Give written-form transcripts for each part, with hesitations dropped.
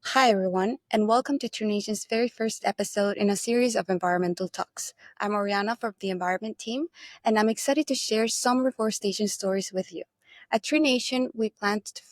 Hi, everyone, and welcome to Tree-Nation's very first episode in a series of environmental talks. I'm Oriana from the Environment team, and I'm excited to share some reforestation stories with you. At Tree-Nation, we plan to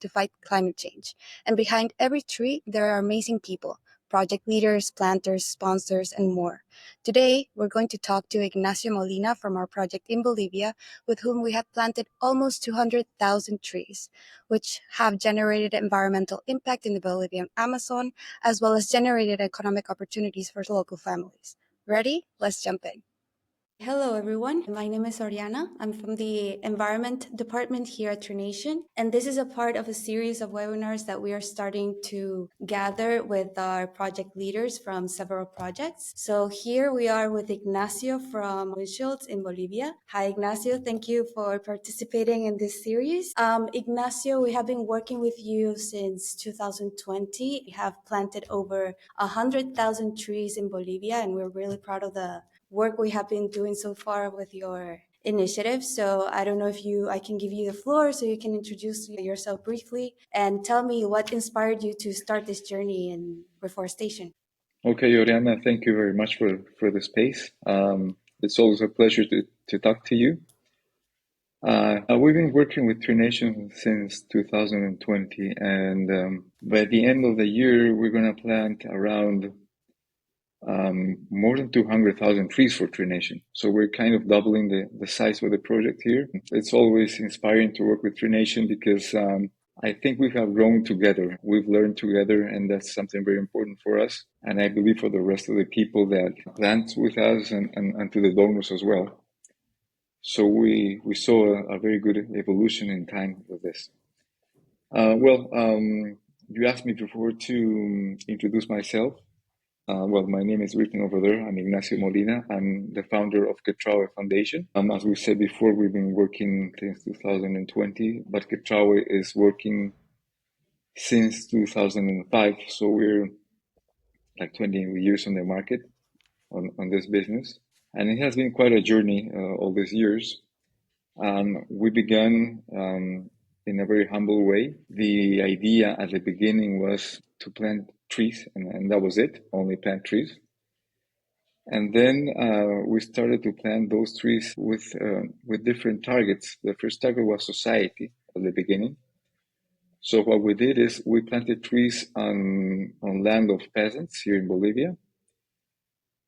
fight climate change, and behind every tree, there are amazing people project leaders, planters, sponsors, and more. Today, we're going to talk to Ignacio Molina from our project in Bolivia, with whom we have planted almost 200,000 trees which have generated environmental impact in the Bolivian Amazon, as well as generated economic opportunities for local families. Ready? Let's jump in. Hello, everyone. My name is Oriana. I'm from the Environment Department here at Tree-Nation, and this is a part of a series of webinars that we are starting to gather with our project leaders from several projects. So here we are with Ignacio from Windshields in Bolivia. Hi, Ignacio. Thank you for participating in this series. Ignacio, we have been working with you since 2020. We have planted over 100,000 trees in Bolivia, and we're really proud of the work we have been doing so far with your initiative. So I don't know if I can give you the floor so you can introduce yourself briefly and tell me what inspired you to start this journey in reforestation. Okay, Oriana, thank you very much for the space. It's always a pleasure to talk to you. We've been working with Tree-Nation since 2020, and by the end of the year, we're going to plant around more than 200,000 trees for Tree-Nation. So we're kind of doubling the size of the project here. It's always inspiring to work with Tree-Nation because I think we have grown together. We've learned together, and that's something very important for us. And I believe for the rest of the people that plant with us and to the donors as well. So we saw a very good evolution in time with this. You asked me before to introduce myself. My name is written over there. I'm Ignacio Molina. I'm the founder of Ketrawe Foundation. As we said before, we've been working since 2020, but Ketrawe is working since 2005. So we're like 20 years on the market on this business. And it has been quite a journey all these years. We began in a very humble way. The idea at the beginning was to plant trees, and that was it, only plant trees. And then we started to plant those trees with different targets. The first target was society at the beginning. So what we did is we planted trees on land of peasants here in Bolivia,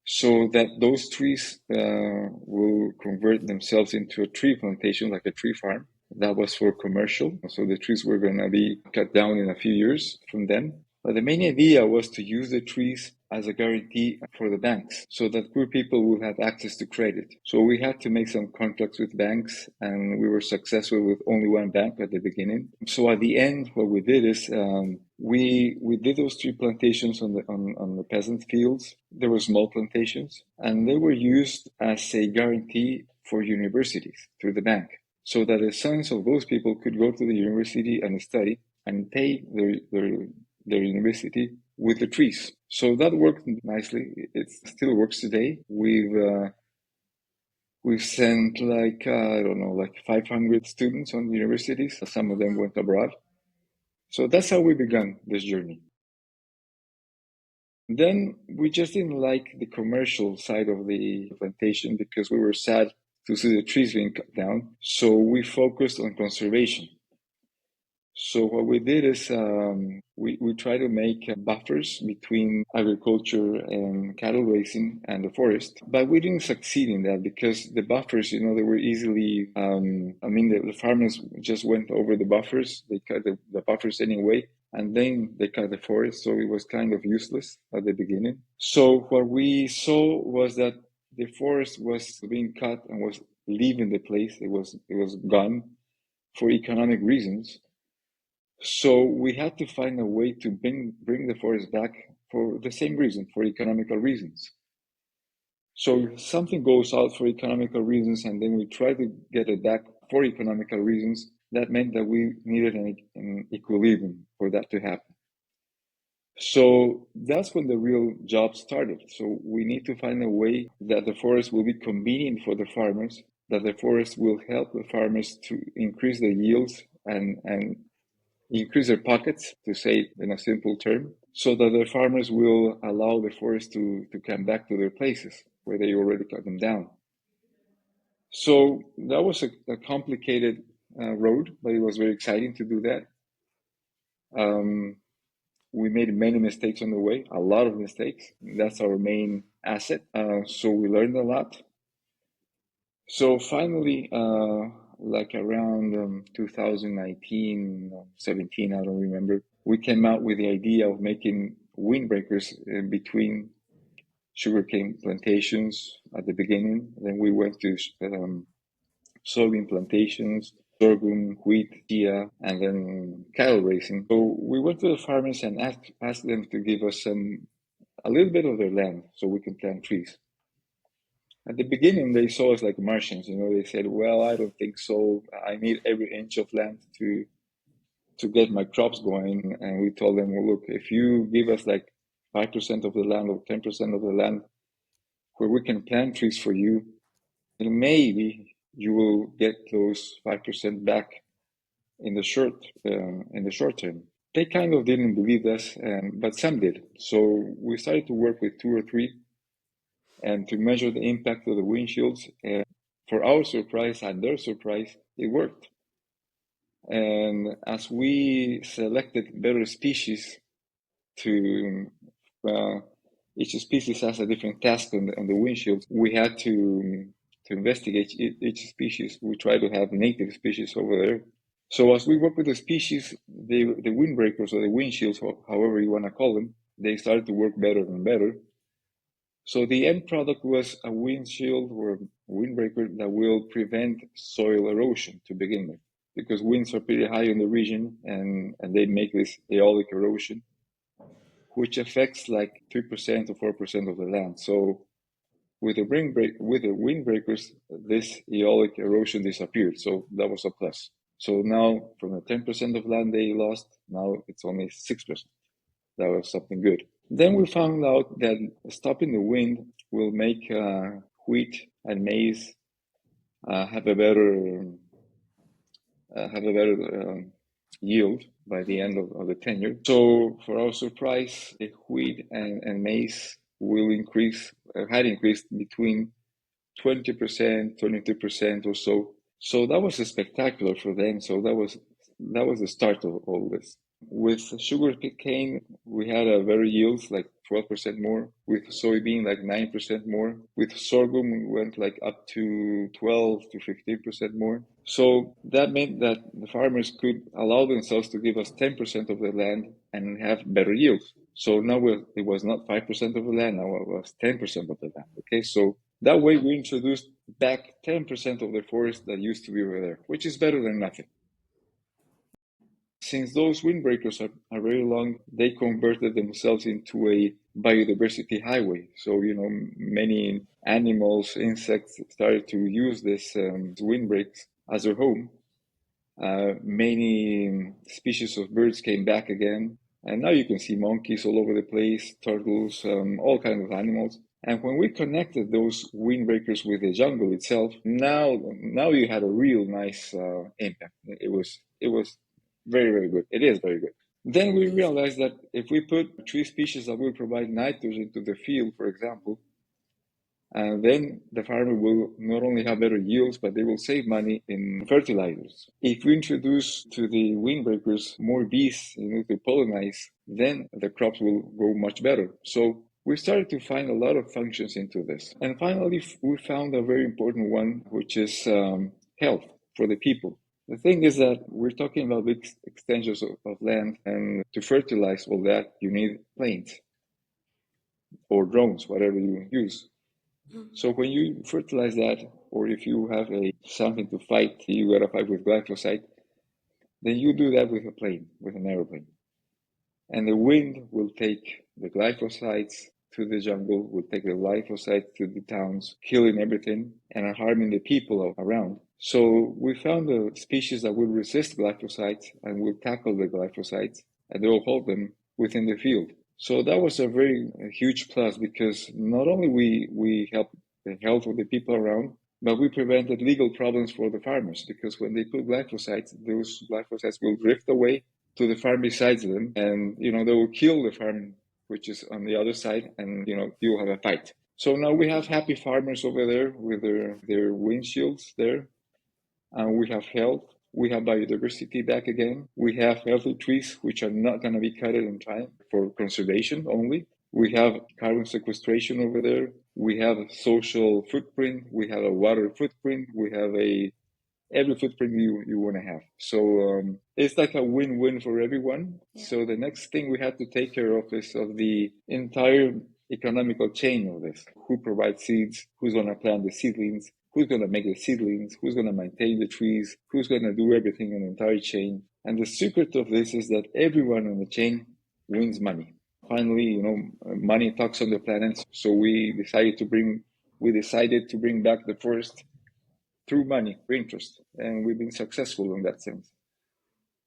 so that those trees will convert themselves into a tree plantation, like a tree farm. That was for commercial. So the trees were going to be cut down in a few years from then. But the main idea was to use the trees as a guarantee for the banks so that poor people would have access to credit. So we had to make some contracts with banks, and we were successful with only one bank at the beginning. So at the end, what we did is we did those tree plantations on the peasant fields. There were small plantations, and they were used as a guarantee for universities through the bank, so that the sons of those people could go to the university and study and pay their university with the trees. So that worked nicely. It still works today. We've sent like 500 students on universities. Some of them went abroad. So that's how we began this journey. Then we just didn't like the commercial side of the plantation because we were sad to see the trees being cut down. So we focused on conservation. So what we did is we try to make buffers between agriculture and cattle raising and the forest, but we didn't succeed in that because the buffers, they were easily, the farmers just went over the buffers, they cut the buffers anyway, and then they cut the forest, so it was kind of useless at the beginning. So what we saw was that the forest was being cut and was leaving the place, it was gone for economic reasons. So we had to find a way to bring the forest back for the same reason, for economical reasons. So if something goes out for economical reasons and then we try to get it back for economical reasons, that meant that we needed an equilibrium for that to happen. So that's when the real job started. So we need to find a way that the forest will be convenient for the farmers, that the forest will help the farmers to increase the yields and increase their pockets, to say it in a simple term, so that the farmers will allow the forest to come back to their places where they already cut them down. So that was a complicated road, but it was very exciting to do that. We made many mistakes on the way, a lot of mistakes. That's our main asset. So we learned a lot. So finally, like around 2019, 17, I don't remember, we came out with the idea of making windbreakers between sugarcane plantations at the beginning. Then we went to soybean plantations, sorghum, wheat, chia, and then cattle raising. So we went to the farmers and asked them to give us a little bit of their land so we can plant trees. At the beginning, they saw us like Martians. They said, "Well, I don't think so. I need every inch of land to get my crops going." And we told them, "Well, look, if you give us like 5% of the land or 10% of the land where we can plant trees for you, then maybe you will get those 5% back in the short term." They kind of didn't believe us, but some did. So we started to work with two or three and to measure the impact of the windshields. And for our surprise and their surprise, it worked. And as we selected better species to each species has a different task on the windshield. We had to investigate each species. We try to have native species over there. So as we work with the species, the windbreakers or the windshields, however you want to call them, they started to work better and better. So the end product was a windshield or a windbreaker that will prevent soil erosion to begin with, because winds are pretty high in the region and they make this aeolic erosion, which affects like 3% or 4% of the land. So with the windbreakers, this aeolic erosion disappeared. So that was a plus. So now from the 10% of land they lost, now it's only 6%. That was something good. Then we found out that stopping the wind will make wheat and maize have a better yield by the end of the tenure. So for our surprise, the wheat and maize will had increased between 20%, 22% or so. So that was spectacular for them. So that was the start of all this. With sugar cane, we had a very yields like 12% more. With soybean, like 9% more. With sorghum, we went like up to 12 to 15% more. So that meant that the farmers could allow themselves to give us 10% of the land and have better yields. So now it was not 5% of the land, now it was 10% of the land. Okay, so that way we introduced back 10% of the forest that used to be over there, which is better than nothing. Since those windbreakers are very long, they converted themselves into a biodiversity highway. So, many animals, insects started to use this windbreaks as their home. Many species of birds came back again. And now you can see monkeys all over the place, turtles, all kinds of animals. And when we connected those windbreakers with the jungle itself, now you had a real nice impact. It was very, very good. It is very good. Then we realized that if we put tree species that will provide nitrogen to the field, for example, then the farmer will not only have better yields, but they will save money in fertilizers. If we introduce to the windbreakers more bees to pollinize, then the crops will grow much better. So we started to find a lot of functions into this. And finally, we found a very important one, which is health for the people. The thing is that we're talking about big extensions of land, and to fertilize all that, you need planes or drones, whatever you use. So when you fertilize that, or if you have something to fight, you got to fight with glyphosate, then you do that with a plane, with an airplane. And the wind will take the glyphosates to the jungle, will take the glyphosate to the towns, killing everything and harming the people around. So we found a species that will resist glyphosate and will tackle the glyphosates, and they will hold them within the field. So that was a huge plus, because not only we helped the health of the people around, but we prevented legal problems for the farmers, because when they put glyphosates, those glyphosates will drift away to the farm besides them, and they will kill the farm which is on the other side, and you'll have a fight. So now we have happy farmers over there with their windshields there, and we have health. We have biodiversity back again. We have healthy trees which are not going to be cut in time for conservation only. We have carbon sequestration over there. We have a social footprint. We have a water footprint. We have every footprint you want to have. So it's like a win-win for everyone. Yeah. So the next thing we have to take care of is of the entire economical chain of this. Who provides seeds? Who's going to plant the seedlings? Who's going to make the seedlings? Who's going to maintain the trees? Who's going to do everything in the entire chain? And the secret of this is that everyone in the chain wins money. Finally, money talks on the planet. So we decided to bring back the forest through money, through interest, and we've been successful in that sense.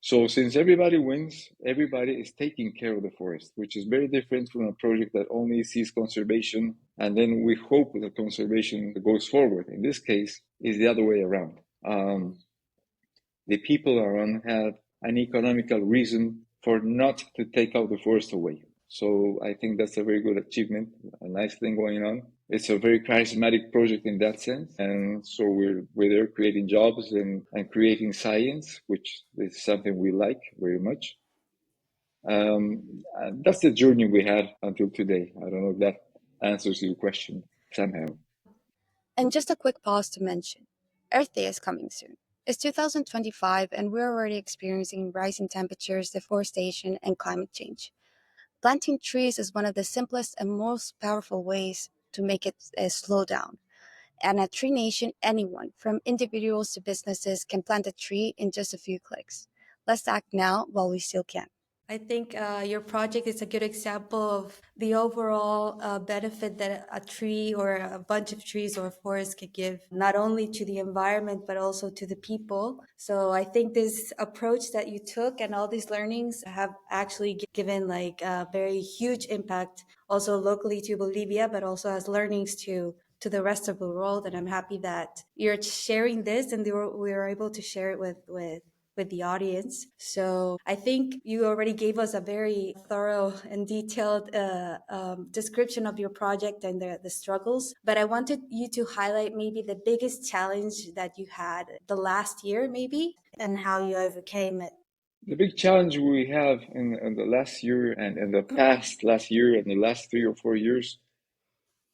So since everybody wins, everybody is taking care of the forest, which is very different from a project that only sees conservation, and then we hope that conservation goes forward. In this case, it's the other way around. The people around have an economical reason for not to take out the forest away. So I think that's a very good achievement, a nice thing going on. It's a very charismatic project in that sense. And so we're there creating jobs and creating science, which is something we like very much. That's the journey we had until today. I don't know if that answers your question somehow. And just a quick pause to mention Earth Day is coming soon. It's 2025, and we're already experiencing rising temperatures, deforestation, and climate change. Planting trees is one of the simplest and most powerful ways to make it slow down. And at Tree Nation, anyone, from individuals to businesses, can plant a tree in just a few clicks. Let's act now while we still can. I think your project is a good example of the overall benefit that a tree or a bunch of trees or a forest could give, not only to the environment, but also to the people. So I think this approach that you took and all these learnings have actually given like a very huge impact also locally to Bolivia, but also as learnings to the rest of the world. And I'm happy that you're sharing this and we were able to share it with the audience. So I think you already gave us a very thorough and detailed description of your project and the struggles. But I wanted you to highlight maybe the biggest challenge that you had the last year, maybe, and how you overcame it. The big challenge we have in the last year and in the past last year and the last 3 or 4 years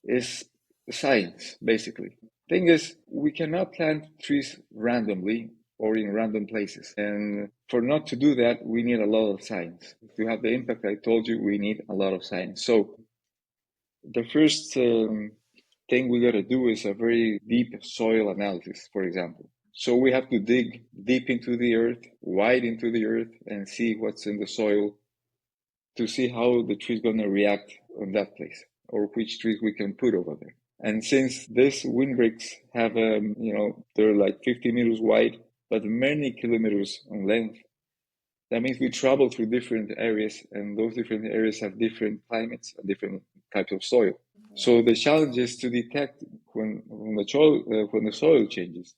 is science, basically. Thing is, we cannot plant trees randomly or in random places. And for not to do that, we need a lot of science. To have the impact I told you, we need a lot of science. So the first thing we got to do is a very deep soil analysis, for example. So we have to dig deep into the earth, wide into the earth, and see what's in the soil to see how the tree is going to react on that place, or which trees we can put over there. And since these windbreaks have, they're like 50 meters wide, but many kilometers in length, that means we travel through different areas, and those different areas have different climates and different types of soil. So the challenge is to detect when the soil changes,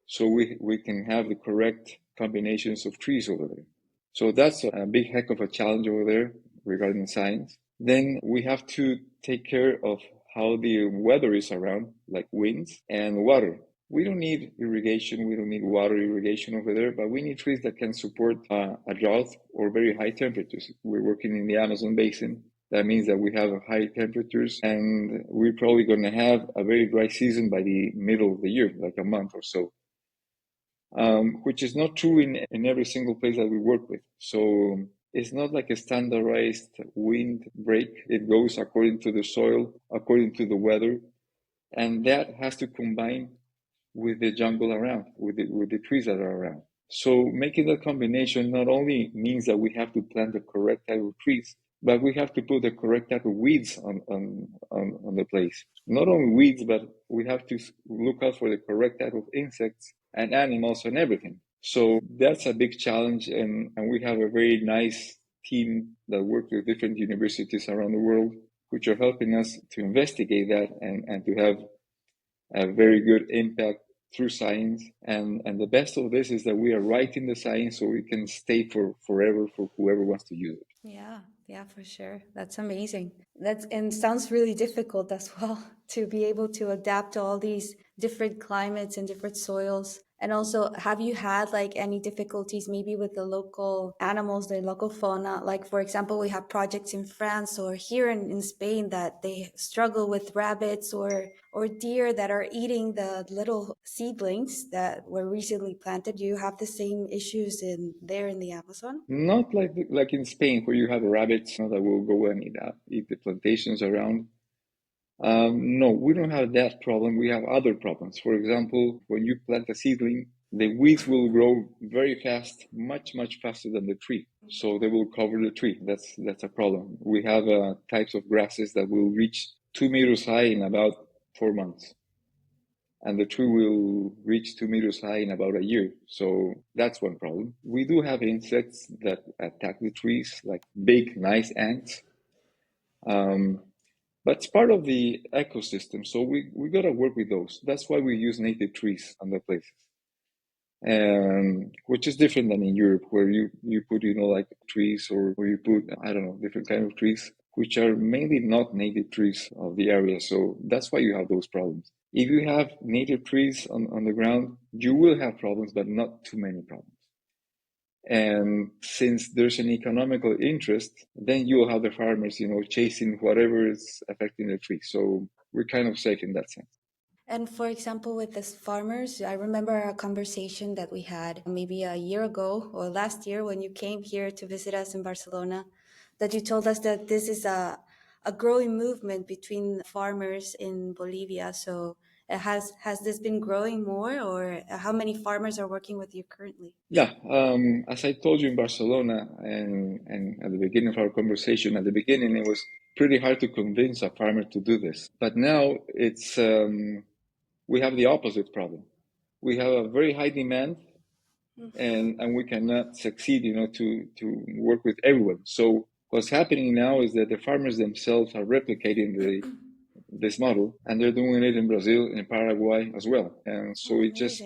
so we can have the correct combinations of trees over there. So that's a big heck of a challenge over there regarding science. Then we have to take care of how the weather is around, like winds and water. We don't need irrigation, we don't need water irrigation over there, but we need trees that can support a drought or very high temperatures. We're working in the Amazon basin. That means that we have high temperatures, and we're probably going to have a very dry season by the middle of the year, like a month or so. Which is not true in every single place that we work with. So it's not like a standardized windbreak. It goes according to the soil, according to the weather, and that has to combine with the jungle around, with the trees that are around. So making that combination not only means that we have to plant the correct type of trees, but we have to put the correct type of weeds on the place. Not only weeds, but we have to look out for the correct type of insects and animals and everything. So that's a big challenge, and we have a very nice team that works with different universities around the world, which are helping us to investigate that and to have a very good impact through science. And the best of this is that we are writing the science so it can stay for forever for whoever wants to use it. Yeah, for sure. That's amazing. That's and sounds really difficult as well to be able to adapt to all these different climates and different soils. And also, have you had like any difficulties maybe with the local animals, the local fauna? Like, for example, we have projects in France or here in Spain that they struggle with rabbits or deer that are eating the little seedlings that were recently planted. Do you have the same issues in there in the Amazon? Not like in Spain where you have rabbits that will go and eat the plantations around. No, we don't have that problem. We have other problems. For example, when you plant a seedling, the weeds will grow very fast, much faster than the tree. So they will cover the tree. That's a problem. We have types of grasses that will reach 2 meters high in about 4 months, and the tree will reach 2 meters high in about a year. So that's one problem. We do have insects that attack the trees, like big, nice ants. But it's part of the ecosystem, so we got to work with those. That's why we use native trees on the places, which is different than in Europe, where you put like trees, or where you put, I don't know, different kind of trees, which are mainly not native trees of the area. So that's why you have those problems. If you have native trees on the ground, you will have problems, but not too many problems. And since there's an economical interest, then you'll have the farmers, chasing whatever is affecting the tree. So we're kind of safe in that sense. And for example, with the farmers, I remember a conversation that we had maybe a year ago or last year when you came here to visit us in Barcelona, that you told us that this is a growing movement between farmers in Bolivia. So has this been growing more, or how many farmers are working with you currently? Yeah, as I told you in Barcelona, and at the beginning of our conversation, at the beginning it was pretty hard to convince a farmer to do this. But now it's we have the opposite problem. We have a very high demand, and we cannot succeed, to work with everyone. So what's happening now is that the farmers themselves are replicating this model, and they're doing it in Brazil, in Paraguay as well. And so it just,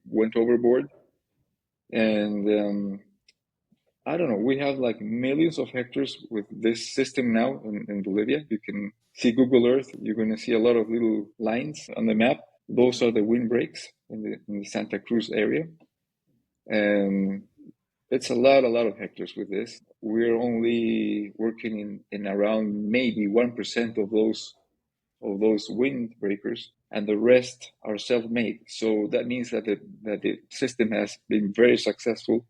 went overboard. And I don't know, we have like millions of hectares with this system now in Bolivia. You can see Google Earth, you're going to see a lot of little lines on the map. Those are the windbreaks in the Santa Cruz area. And it's a lot of hectares with this. We're only working in around maybe 1% of those windbreakers, and the rest are self-made. So that means that the system has been very successful,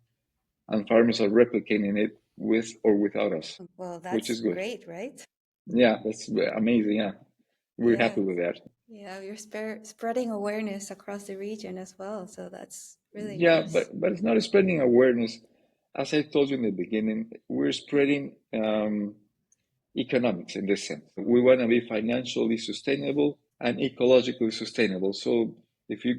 and farmers are replicating it with or without us, Well, which that's is good. great, right? Yeah, that's amazing. Yeah, we're Yeah. happy with that. Yeah, you're spreading awareness across the region as well. So that's really Yeah, nice. but it's not spreading awareness. As I told you in the beginning, we're spreading economics in this sense. We want to be financially sustainable and ecologically sustainable. So if you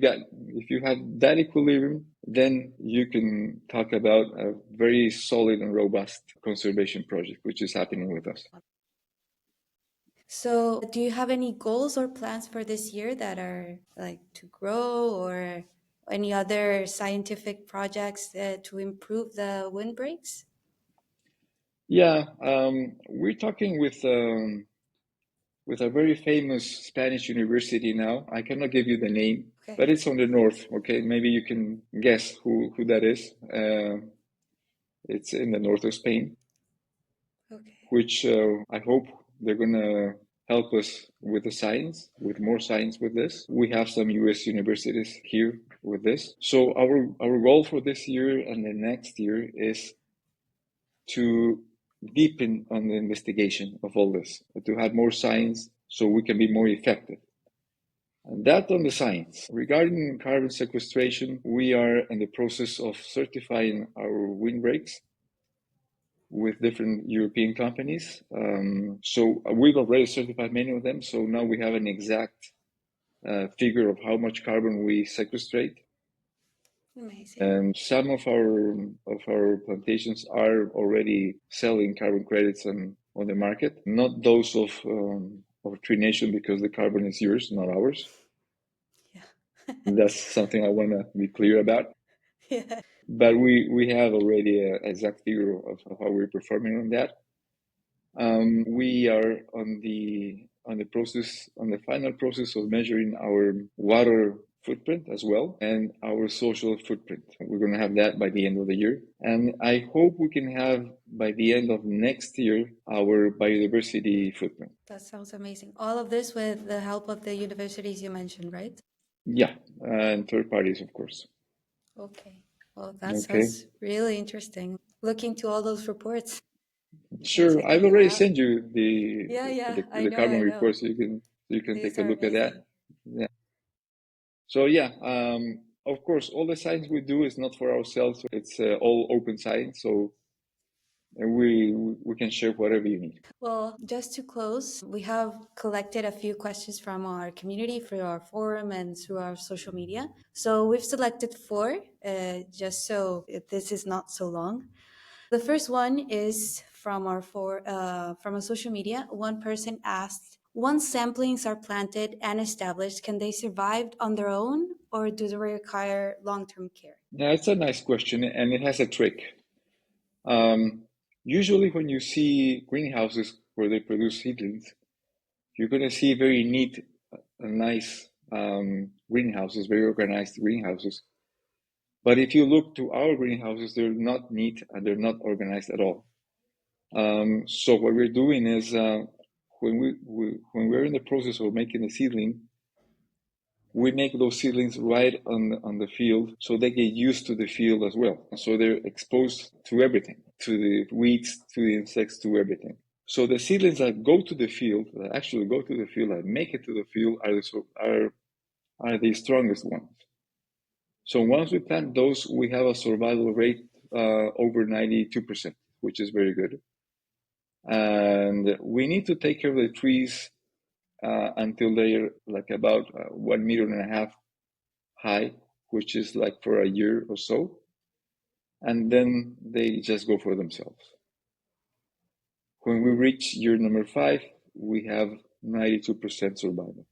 have that equilibrium, then you can talk about a very solid and robust conservation project, which is happening with us. So, do you have any goals or plans for this year that are like to grow or any other scientific projects to improve the windbreaks? Yeah, we're talking with a very famous Spanish university now. I cannot give you the name, Okay. but it's on the north. Okay, maybe you can guess who that is. It's in the north of Spain, Okay. which I hope they're gonna help us with the science, with more science with this. We have some US universities here with this. So our goal for this year and the next year is to deepen on the investigation of all this, to have more science so we can be more effective. And that on the science. Regarding carbon sequestration, we are in the process of certifying our windbreaks with different European companies. So we've already certified many of them. So now we have an exact figure of how much carbon we sequestrate. Amazing. And some of our plantations are already selling carbon credits on the market. Not those of Tree-Nation, because the carbon is yours, not ours. Yeah. That's something I want to be clear about. Yeah. But we have already an exact figure of how we're performing on that. We are on the final process of measuring our water footprint as well and our social footprint. We're going to have that by the end of the year. And I hope we can have by the end of next year our biodiversity footprint. That sounds amazing. All of this with the help of the universities you mentioned, right? Yeah, and third parties, of course. Okay. Well, that Okay. sounds really interesting. Look into all those reports and Sure. I've checking it already out. sent you Yeah, yeah, I the know, carbon I know. report, so you can take These a are look at that. amazing. Yeah. So yeah, of course, all the science we do is not for ourselves. It's all open science, so we can share whatever you need. Well, just to close, we have collected a few questions from our community through our forum and through our social media. So we've selected four, just so this is not so long. The first one is from from a social media. One person asked, once samplings are planted and established, can they survive on their own, or do they require long-term care? Yeah, it's a nice question, and it has a trick. Usually, when you see greenhouses where they produce seedlings, you're going to see very neat, nice greenhouses, very organized greenhouses. But if you look to our greenhouses, they're not neat and they're not organized at all. So what we're doing is when we're in the process of making a seedling, we make those seedlings right on the field so they get used to the field as well. So they're exposed to everything, to the weeds, to the insects, to everything. So the seedlings that go to the field, that actually go to the field and make it to the field are the strongest ones. So once we plant those, we have a survival rate over 92%, which is very good. And we need to take care of the trees until they're like about 1.5 meters high, which is like for a year or so. And then they just go for themselves. When we reach year number 5, we have 92% survival.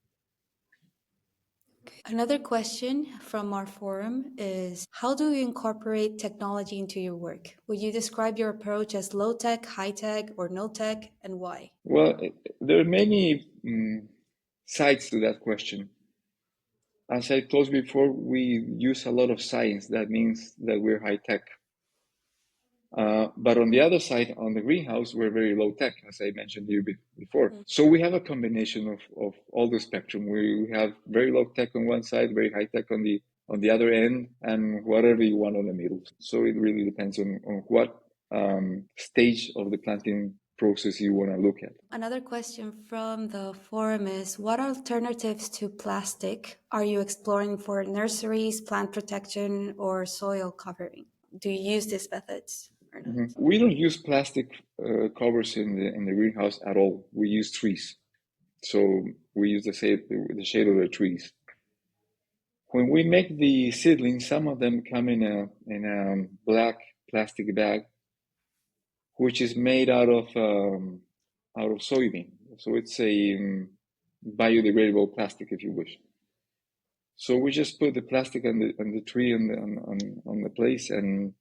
Another question from our forum is, how do you incorporate technology into your work? Would you describe your approach as low tech, high tech, or no tech, and why? Well, there are many sides to that question. As I told you before, we use a lot of science. That means that we're high tech. But on the other side, on the greenhouse, we're very low tech, as I mentioned to you before. So we have a combination of all the spectrum. We have very low tech on one side, very high tech on the other end, and whatever you want on the middle. So it really depends on what stage of the planting process you want to look at. Another question from the forum is, what alternatives to plastic are you exploring for nurseries, plant protection, or soil covering? Do you use these methods or not? We don't use plastic covers in the greenhouse at all. We use trees. So we use the shade of the trees. When we make the seedlings, some of them come in a black plastic bag, which is made out of soybean. So it's a biodegradable plastic, if you wish. So we just put the plastic on the tree on the place, and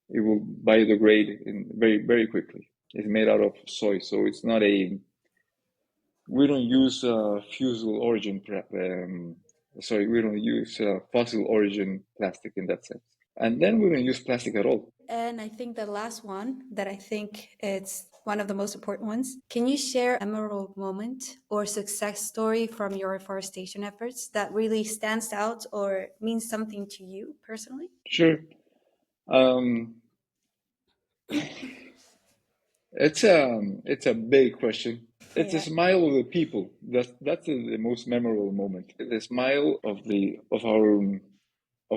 it will biodegrade very very quickly. It's made out of soy, so it's not a. We don't use fossil origin. We don't use fossil origin plastic in that sense. And then we don't use plastic at all. And I think the last one that I think it's one of the most important ones. Can you share a memorable moment or success story from your reforestation efforts that really stands out or means something to you personally? Sure. Um, it's a big question. It's the Yeah. smile of the people. That's the most memorable moment. The smile of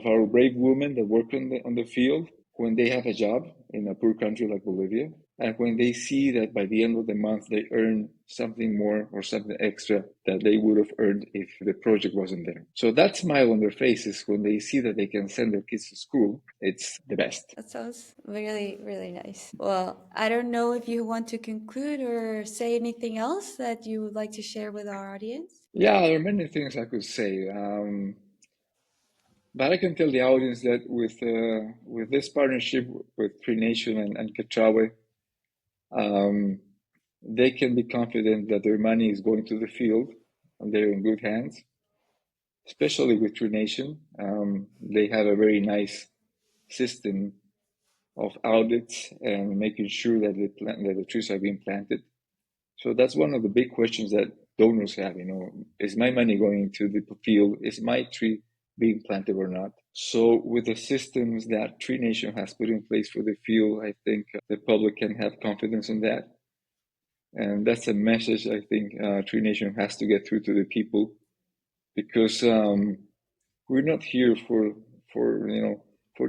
our brave women that work on the field when they have a job in a poor country like Bolivia, and when they see that by the end of the month they earn something more or something extra that they would have earned if the project wasn't there. So that smile on their faces when they see that they can send their kids to school, it's the best. That sounds really, really nice. Well, I don't know if you want to conclude or say anything else that you would like to share with our audience. Yeah, there are many things I could say. But I can tell the audience that with this partnership with Tree-Nation and Ketrawe, they can be confident that their money is going to the field and they're in good hands, especially with Tree-Nation. They have a very nice system of audits and making sure that the trees are being planted. So that's one of the big questions that donors have, is my money going to the field? Is my tree being planted or not? So with the systems that Tree-Nation has put in place for the field, I think the public can have confidence in that. And that's a message I think Tree-Nation has to get through to the people, because we're not here for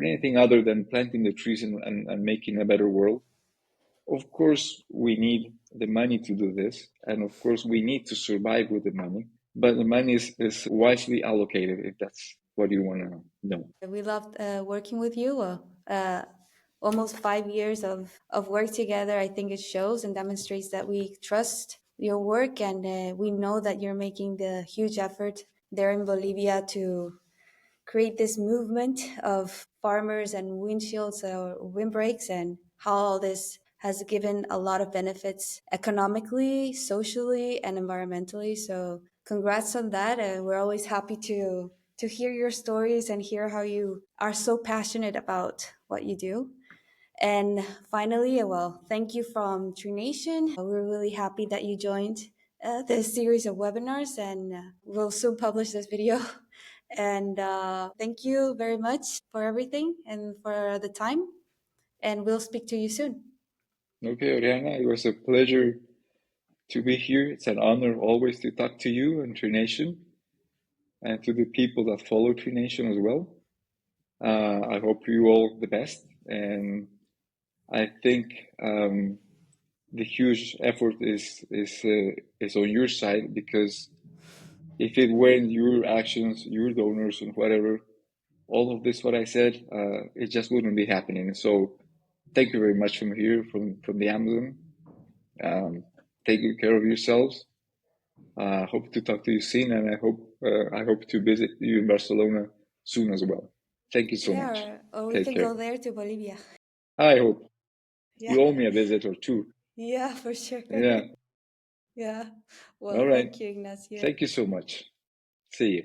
anything other than planting the trees and making a better world. Of course, we need the money to do this, and of course, we need to survive with the money. But the money is wisely allocated, if that's what you want to know. We loved working with you. Almost 5 years of work together. I think it shows and demonstrates that we trust your work, and we know that you're making the huge effort there in Bolivia to create this movement of farmers and windshields or windbreaks, and how all this has given a lot of benefits economically, socially, and environmentally. So congrats on that. And we're always happy to hear your stories and hear how you are so passionate about what you do. And finally, well, thank you from Tree Nation. We're really happy that you joined this series of webinars, and we'll soon publish this video. And thank you very much for everything and for the time. And we'll speak to you soon. Okay, Oriana, it was a pleasure to be here. It's an honor always to talk to you and Tree-Nation, and to the people that follow Tree-Nation as well. I hope you all the best, and I think the huge effort is on your side, because if it weren't your actions, your donors, and whatever, all of this what I said, it just wouldn't be happening. So thank you very much from here, from the Amazon. Take good care of yourselves. Hope to talk to you soon, and I hope to visit you in Barcelona soon as well. Thank you so much. Or we Take can care. go there to Bolivia. I hope Yeah. you owe me a visit or two. Yeah, for sure. Yeah. Yeah. Well, All right. thank you, Ignacio. Thank you so much. See you.